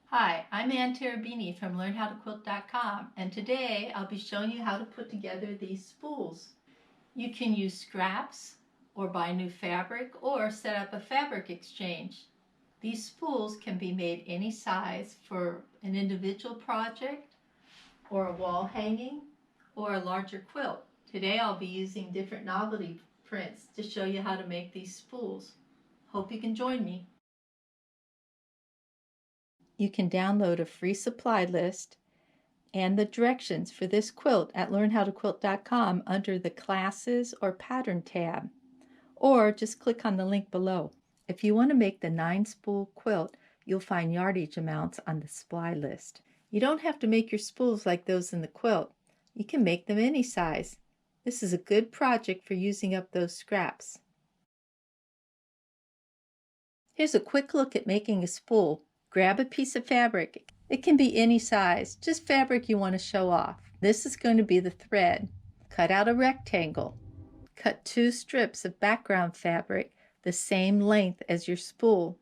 Hi, I'm Ann Terabini from LearnHowToQuilt.com, and today I'll be showing you how to put together these spools. You can use scraps or buy new fabric or set up a fabric exchange. These spools can be made any size for an individual project or a wall hanging or a larger quilt. Today I'll be using different novelty prints to show you how to make these spools. Hope you can join me. You can download a free supply list and the directions for this quilt at learnhowtoquilt.com under the Classes or Pattern tab, or just click on the link below. If you want to make the 9-spool quilt, you'll find yardage amounts on the supply list. You don't have to make your spools like those in the quilt. You can make them any size. This is a good project for using up those scraps. Here's a quick look at making a spool. Grab a piece of fabric. It can be any size, just fabric you want to show off. This is going to be the thread. Cut out a rectangle. Cut 2 strips of background fabric the same length as your spool.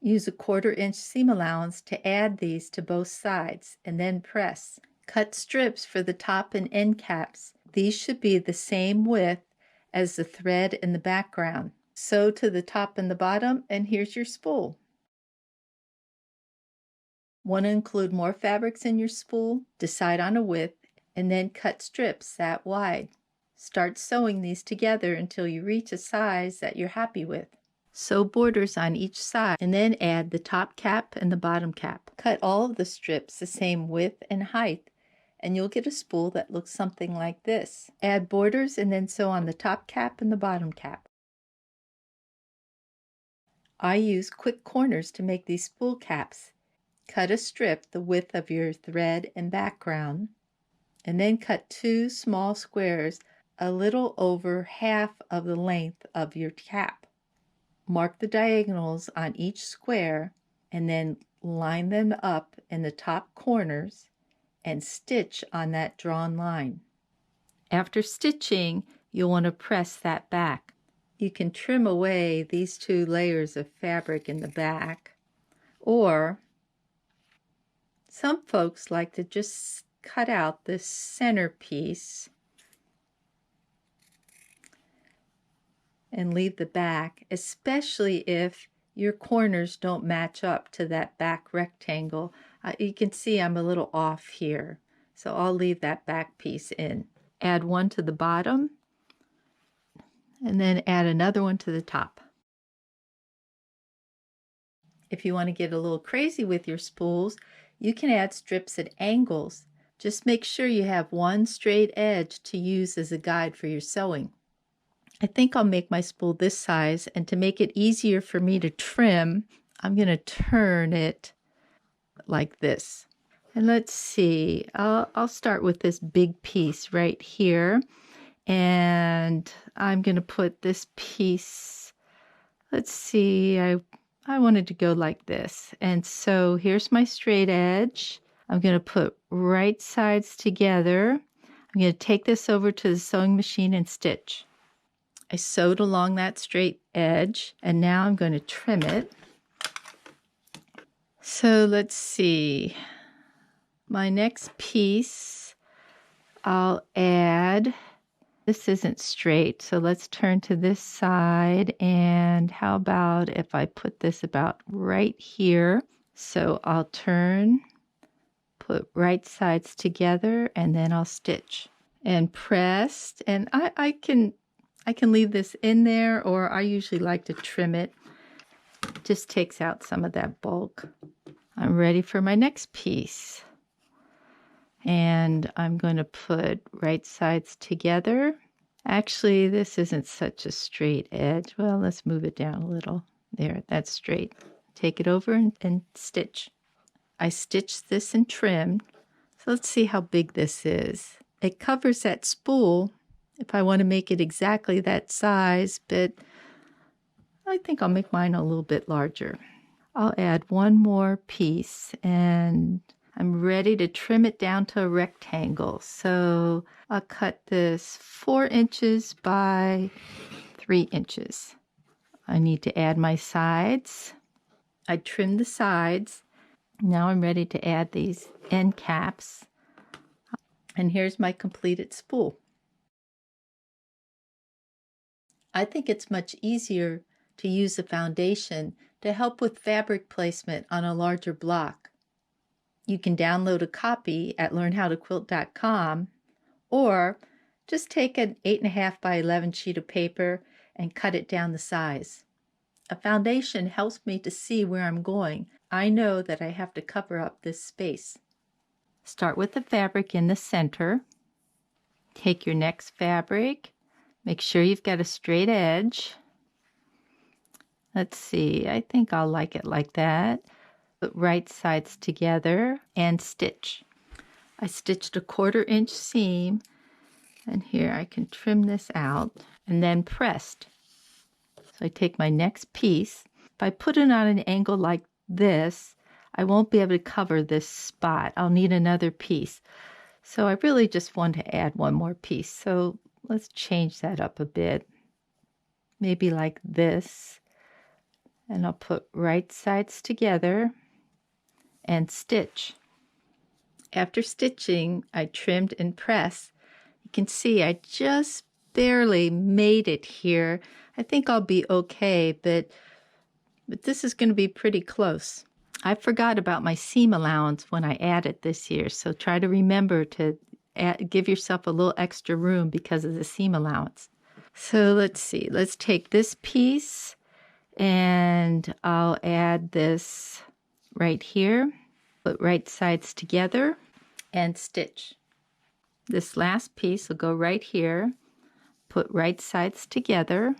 Use a 1/4 inch seam allowance to add these to both sides and then press. Cut strips for the top and end caps. These should be the same width as the thread in the background. Sew to the top and the bottom, and here's your spool. Want to include more fabrics in your spool? Decide on a width and then cut strips that wide. Start sewing these together until you reach a size that you're happy with. Sew borders on each side and then add the top cap and the bottom cap. Cut all of the strips the same width and height and you'll get a spool that looks something like this. Add borders and then sew on the top cap and the bottom cap. I use quick corners to make these spool caps. Cut a strip the width of your thread and background, and then cut 2 small squares a little over half of the length of your cap. Mark the diagonals on each square and then line them up in the top corners and stitch on that drawn line. After stitching, you'll want to press that back. You can trim away these 2 layers of fabric in the back, or some folks like to just cut out this center piece and leave the back, especially if your corners don't match up to that back rectangle. You can see I'm a little off here, so I'll leave that back piece in. Add one to the bottom and then add another one to the top. If you want to get a little crazy with your spools, you can add strips at angles. Just make sure you have one straight edge to use as a guide for your sewing. I think I'll make my spool this size, and to make it easier for me to trim, I'm going to turn it like this. And let's see, I'll start with this big piece right here, and I'm going to put this piece, let's see, I wanted to go like this. And so here's my straight edge. I'm going to put right sides together. I'm going to take this over to the sewing machine and stitch. I sewed along that straight edge, and now I'm going to trim it. So let's see. My next piece, I'll add. This isn't straight, so let's turn to this side, and how about if I put this about right here? So I'll turn, put right sides together, and then I'll stitch and press, and I can leave this in there, or I usually like to trim it. It just takes out some of that bulk. I'm ready for my next piece. And I'm going to put right sides together. Actually, this isn't such a straight edge. Well, let's move it down a little. There, that's straight. Take it over and stitch. I stitched this and trimmed. So let's see how big this is. It covers that spool if I want to make it exactly that size, but I think I'll make mine a little bit larger. I'll add one more piece, and I'm ready to trim it down to a rectangle. So I'll cut this 4 inches by 3 inches. I need to add my sides. I trim the sides, Now I'm ready to add these end caps. And here's my completed spool. I think it's much easier to use a foundation to help with fabric placement on a larger block. You can download a copy at learnhowtoquilt.com, or just take an 8.5 by 11 sheet of paper and cut it down the size. A foundation helps me to see where I'm going. I know that I have to cover up this space. Start with the fabric in the center. Take your next fabric. Make sure you've got a straight edge. Let's see, I think I'll like it like that. Put right sides together and stitch. I stitched a 1/4 inch seam, and here I can trim this out, and then pressed. So I take my next piece. If I put it on an angle like this, I won't be able to cover this spot. I'll need another piece. So I really just want to add one more piece. So let's change that up a bit. Maybe like this. And I'll put right sides together and stitch. After stitching, I trimmed and pressed. You can see I just barely made it here. I think I'll be okay, but this is going to be pretty close. I forgot about my seam allowance when I added this here, so try to remember to give yourself a little extra room because of the seam allowance. So let's see, let's take this piece and I'll add this right here. Put right sides together and stitch. This last piece will go right here. Put right sides together.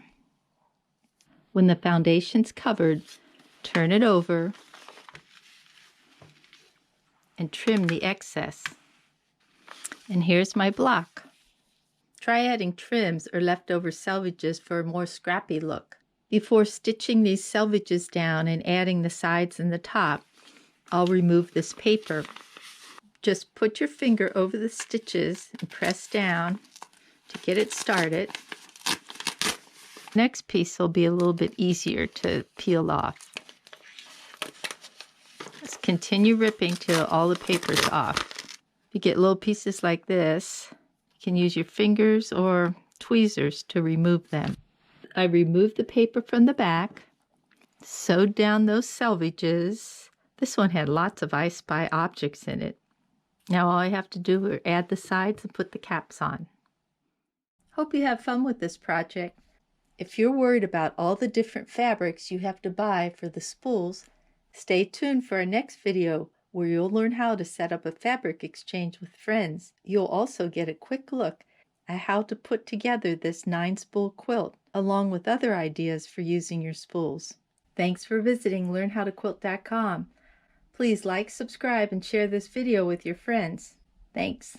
When the foundation's covered, turn it over and trim the excess. And here's my block. Try adding trims or leftover selvages for a more scrappy look. Before stitching these selvages down and adding the sides and the top, I'll remove this paper. Just put your finger over the stitches and press down to get it started. Next piece will be a little bit easier to peel off. Just continue ripping till all the paper's off. If you get little pieces like this, you can use your fingers or tweezers to remove them. I removed the paper from the back, sewed down those selvages. This one had lots of I Spy objects in it. Now all I have to do is add the sides and put the caps on. Hope you have fun with this project. If you're worried about all the different fabrics you have to buy for the spools, stay tuned for our next video where you'll learn how to set up a fabric exchange with friends. You'll also get a quick look at how to put together this 9-spool quilt, along with other ideas for using your spools. Thanks for visiting learnhowtoquilt.com. Please like, subscribe, and share this video with your friends. Thanks.